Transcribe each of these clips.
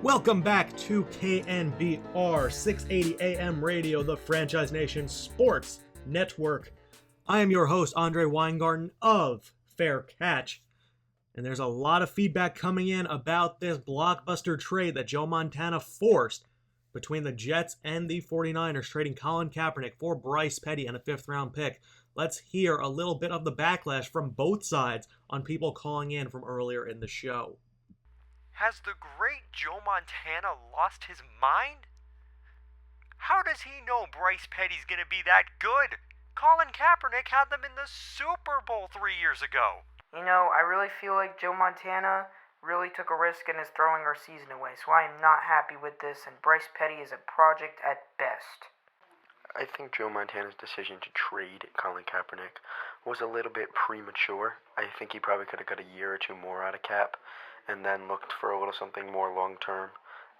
Welcome back to KNBR 680 AM Radio, the Franchise Nation Sports Network. I am your host, Andre Weingarten of Fair Catch. And there's a lot of feedback coming in about this blockbuster trade that Joe Montana forced between the Jets and the 49ers, trading Colin Kaepernick for Bryce Petty and a 5th-round pick. Let's hear a little bit of the backlash from both sides on people calling in from earlier in the show. Has the great Joe Montana lost his mind? How does he know Bryce Petty's gonna be that good? Colin Kaepernick had them in the Super Bowl 3 years ago. You know, I really feel like Joe Montana really took a risk and is throwing our season away, so I am not happy with this, and Bryce Petty is a project at best. I think Joe Montana's decision to trade Colin Kaepernick was a little bit premature. I think he probably could have got a year or two more out of Cap, and then looked for a little something more long-term.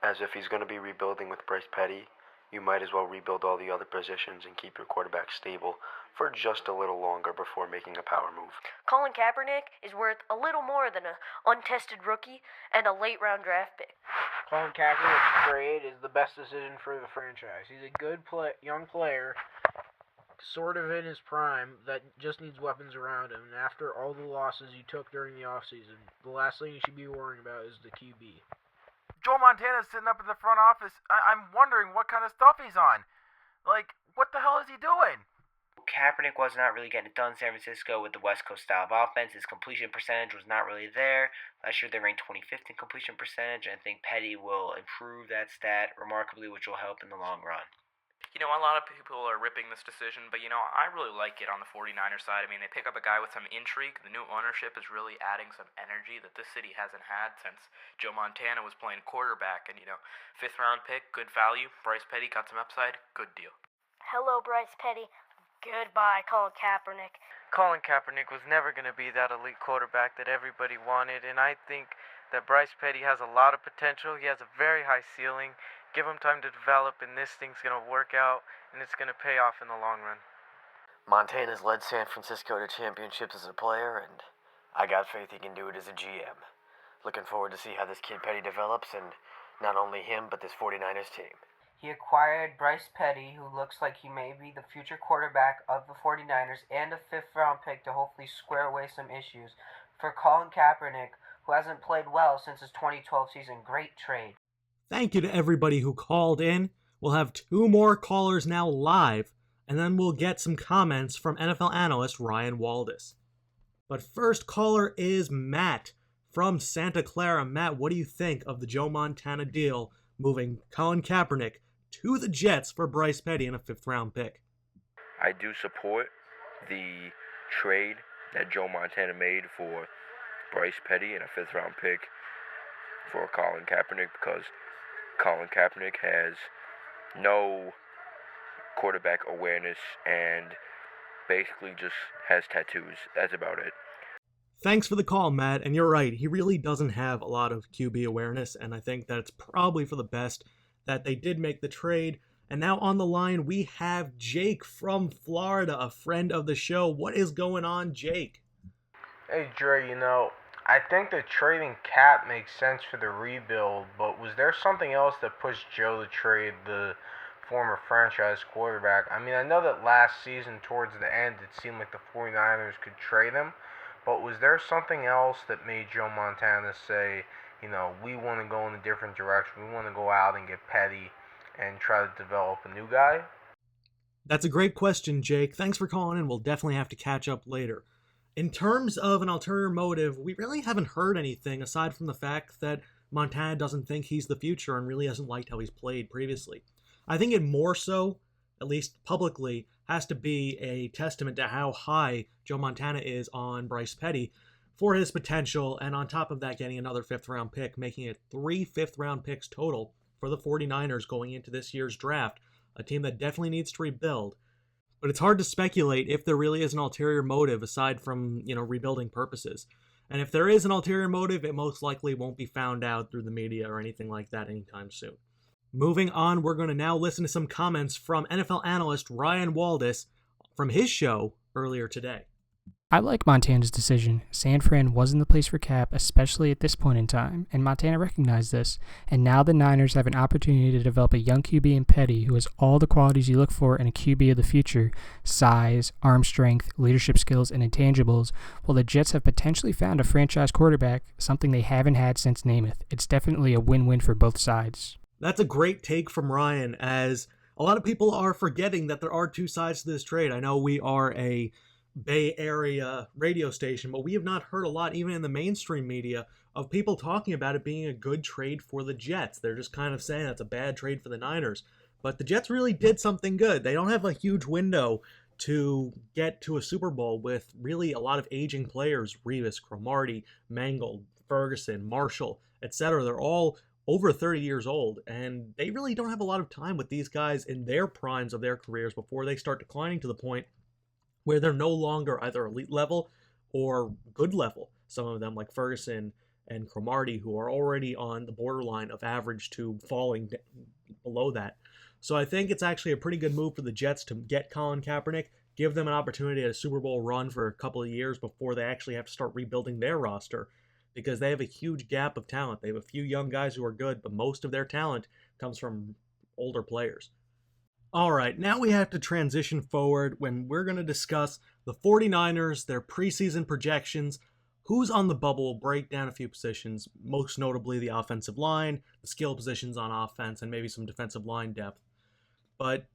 As if he's going to be rebuilding with Bryce Petty, you might as well rebuild all the other positions and keep your quarterback stable for just a little longer before making a power move. Colin Kaepernick is worth a little more than an untested rookie and a late-round draft pick. Colin Kaepernick's trade is the best decision for the franchise. He's a good young player, sort of in his prime, that just needs weapons around him. And after all the losses you took during the offseason, the last thing you should be worrying about is the QB. Joe Montana's sitting up in the front office. I'm wondering what kind of stuff he's on. Like, what the hell is he doing? Kaepernick was not really getting it done in San Francisco with the West Coast style of offense. His completion percentage was not really there. Last year they ranked 25th in completion percentage, and I think Petty will improve that stat remarkably, which will help in the long run. You know, a lot of people are ripping this decision, but, I really like it on the 49ers side. I mean, they pick up a guy with some intrigue. The new ownership is really adding some energy that this city hasn't had since Joe Montana was playing quarterback. And, 5th-round pick, good value. Bryce Petty got some upside, good deal. Hello, Bryce Petty. Goodbye, Colin Kaepernick. Colin Kaepernick was never going to be that elite quarterback that everybody wanted, and I think that Bryce Petty has a lot of potential. He has a very high ceiling. Give him time to develop, and this thing's going to work out, and it's going to pay off in the long run. Montana's led San Francisco to championships as a player, and I got faith he can do it as a GM. Looking forward to see how this kid Petty develops, and not only him, but this 49ers team. He acquired Bryce Petty, who looks like he may be the future quarterback of the 49ers, and a 5th-round pick to hopefully square away some issues. For Colin Kaepernick, who hasn't played well since his 2012 season, great trade. Thank you to everybody who called in. We'll have 2 more callers now live, and then we'll get some comments from NFL analyst Ryan Waldis. But first caller is Matt from Santa Clara. Matt, what do you think of the Joe Montana deal moving Colin Kaepernick to the Jets for Bryce Petty and a 5th-round pick? I do support the trade that Joe Montana made for Bryce Petty and a 5th-round pick for Colin Kaepernick, because Colin Kaepernick has no quarterback awareness and basically just has tattoos. That's about it. Thanks for the call, Matt. And you're right, he really doesn't have a lot of QB awareness, and I think that's probably for the best that they did make the trade. And now on the line, we have Jake from Florida, a friend of the show. What is going on, Jake? Hey, Dre, I think that trading Cap makes sense for the rebuild, but was there something else that pushed Joe to trade the former franchise quarterback? I mean, I know that last season towards the end it seemed like the 49ers could trade him, but was there something else that made Joe Montana say, we want to go in a different direction, we want to go out and get Petty and try to develop a new guy? That's a great question, Jake. Thanks for calling in. We'll definitely have to catch up later. In terms of an ulterior motive, we really haven't heard anything aside from the fact that Montana doesn't think he's the future and really hasn't liked how he's played previously. I think it more so, at least publicly, has to be a testament to how high Joe Montana is on Bryce Petty for his potential, and on top of that, getting another 5th-round pick, making it 3 5th-round picks total for the 49ers going into this year's draft, a team that definitely needs to rebuild. But it's hard to speculate if there really is an ulterior motive aside from, rebuilding purposes. And if there is an ulterior motive, it most likely won't be found out through the media or anything like that anytime soon. Moving on, we're going to now listen to some comments from NFL analyst Ryan Waldis from his show earlier today. I like Montana's decision. San Fran wasn't the place for Cap, especially at this point in time, and Montana recognized this, and now the Niners have an opportunity to develop a young QB in Petty who has all the qualities you look for in a QB of the future: size, arm strength, leadership skills, and intangibles, while the Jets have potentially found a franchise quarterback, something they haven't had since Namath. It's definitely a win-win for both sides. That's a great take from Ryan, as a lot of people are forgetting that there are two sides to this trade. I know we are a Bay Area radio station, but we have not heard a lot, even in the mainstream media, of people talking about it being a good trade for the Jets. They're just kind of saying that's a bad trade for the Niners. But the Jets really did something good. They don't have a huge window to get to a Super Bowl with really a lot of aging players: Revis, Cromartie, Mangold, Ferguson, Marshall, etc. They're all over 30 years old, and they really don't have a lot of time with these guys in their primes of their careers before they start declining to the point where they're no longer either elite level or good level. Some of them, like Ferguson and Cromartie, who are already on the borderline of average to falling below that. So I think it's actually a pretty good move for the Jets to get Colin Kaepernick, give them an opportunity at a Super Bowl run for a couple of years before they actually have to start rebuilding their roster, because they have a huge gap of talent. They have a few young guys who are good, but most of their talent comes from older players. All right, now we have to transition forward when we're going to discuss the 49ers, their preseason projections, who's on the bubble, break down a few positions, most notably the offensive line, the skill positions on offense, and maybe some defensive line depth. But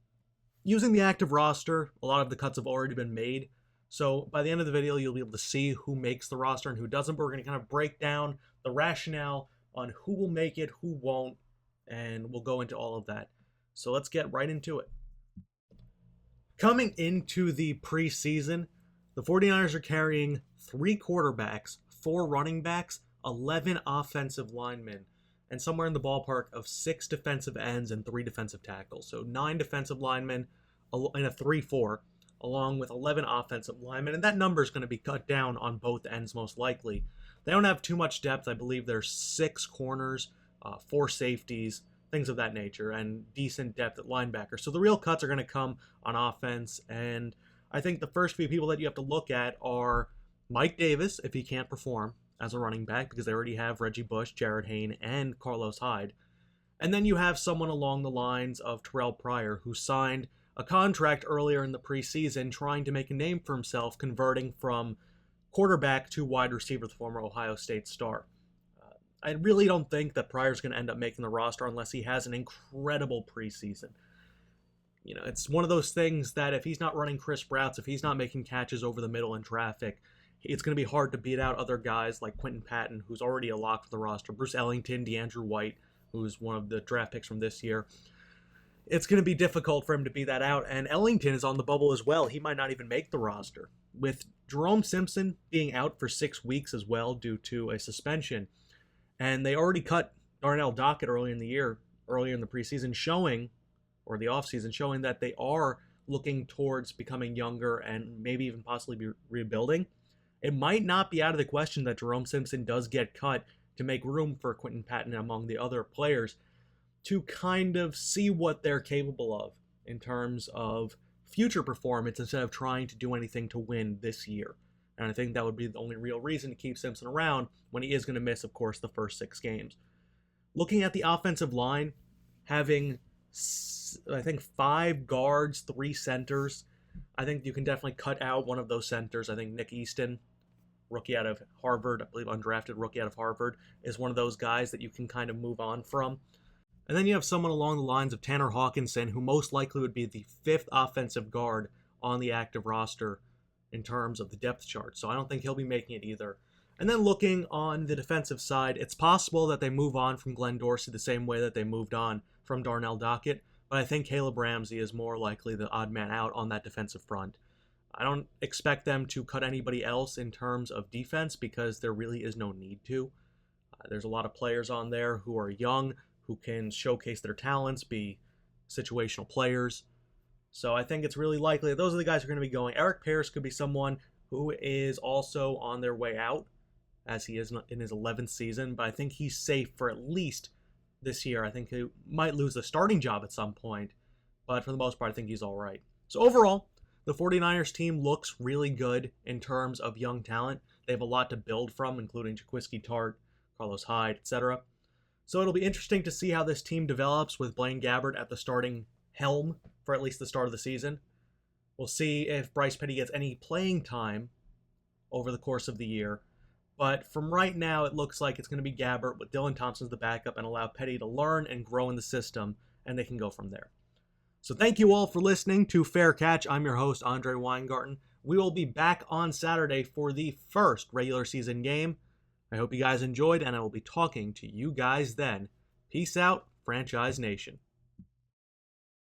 using the active roster, a lot of the cuts have already been made. So by the end of the video, you'll be able to see who makes the roster and who doesn't. But we're going to kind of break down the rationale on who will make it, who won't, and we'll go into all of that. So let's get right into it. Coming into the preseason, the 49ers are carrying 3 quarterbacks, 4 running backs, 11 offensive linemen, and somewhere in the ballpark of 6 defensive ends and 3 defensive tackles. So 9 defensive linemen in a 3-4, along with 11 offensive linemen, and that number is going to be cut down on both ends most likely. They don't have too much depth. I believe there's 6 corners, 4 safeties, things of that nature, and decent depth at linebacker. So the real cuts are going to come on offense, and I think the first few people that you have to look at are Mike Davis, if he can't perform as a running back, because they already have Reggie Bush, Jared Hayne, and Carlos Hyde. And then you have someone along the lines of Terrell Pryor, who signed a contract earlier in the preseason trying to make a name for himself, converting from quarterback to wide receiver, the former Ohio State star. I really don't think that Pryor's going to end up making the roster unless he has an incredible preseason. You know, it's one of those things that if he's not running crisp routes, if he's not making catches over the middle in traffic, it's going to be hard to beat out other guys like Quentin Patton, who's already a lock for the roster, Bruce Ellington, DeAndrew White, who's one of the draft picks from this year. It's going to be difficult for him to beat that out, and Ellington is on the bubble as well. He might not even make the roster. With Jerome Simpson being out for 6 weeks as well due to a suspension, and they already cut Darnell Dockett earlier in the preseason, showing, or the offseason, showing that they are looking towards becoming younger and maybe even possibly be rebuilding. It might not be out of the question that Jerome Simpson does get cut to make room for Quentin Patton among the other players to kind of see what they're capable of in terms of future performance instead of trying to do anything to win this year. And I think that would be the only real reason to keep Simpson around when he is going to miss, of course, the first 6 games. Looking at the offensive line, having, I think, 5 guards, 3 centers, I think you can definitely cut out one of those centers. I think Nick Easton, rookie out of Harvard, I believe undrafted rookie out of Harvard, is one of those guys that you can kind of move on from. And then you have someone along the lines of Tanner Hawkinson, who most likely would be the 5th offensive guard on the active roster in terms of the depth chart. So I don't think he'll be making it either. And then looking on the defensive side, it's possible that they move on from Glenn Dorsey the same way that they moved on from Darnell Dockett, but I think Caleb Ramsey is more likely the odd man out on that defensive front. I don't expect them to cut anybody else in terms of defense because there really is no need to. There's a lot of players on there who are young, who can showcase their talents, be situational players. So I think it's really likely that those are the guys who are going to be going. Eric Parrish could be someone who is also on their way out, as he is in his 11th season, but I think he's safe for at least this year. I think he might lose the starting job at some point, but for the most part, I think he's all right. So overall, the 49ers team looks really good in terms of young talent. They have a lot to build from, including Jaquiski Tartt, Carlos Hyde, etc. So it'll be interesting to see how this team develops with Blaine Gabbert at the starting helm for at least the start of the season. We'll see if Bryce Petty gets any playing time over the course of the year. But from right now, it looks like it's going to be Gabbert with Dylan Thompson as the backup and allow Petty to learn and grow in the system, and they can go from there. So thank you all for listening to Fair Catch. I'm your host, Andre Weingarten. We will be back on Saturday for the first regular season game. I hope you guys enjoyed, and I will be talking to you guys then. Peace out, Franchise Nation.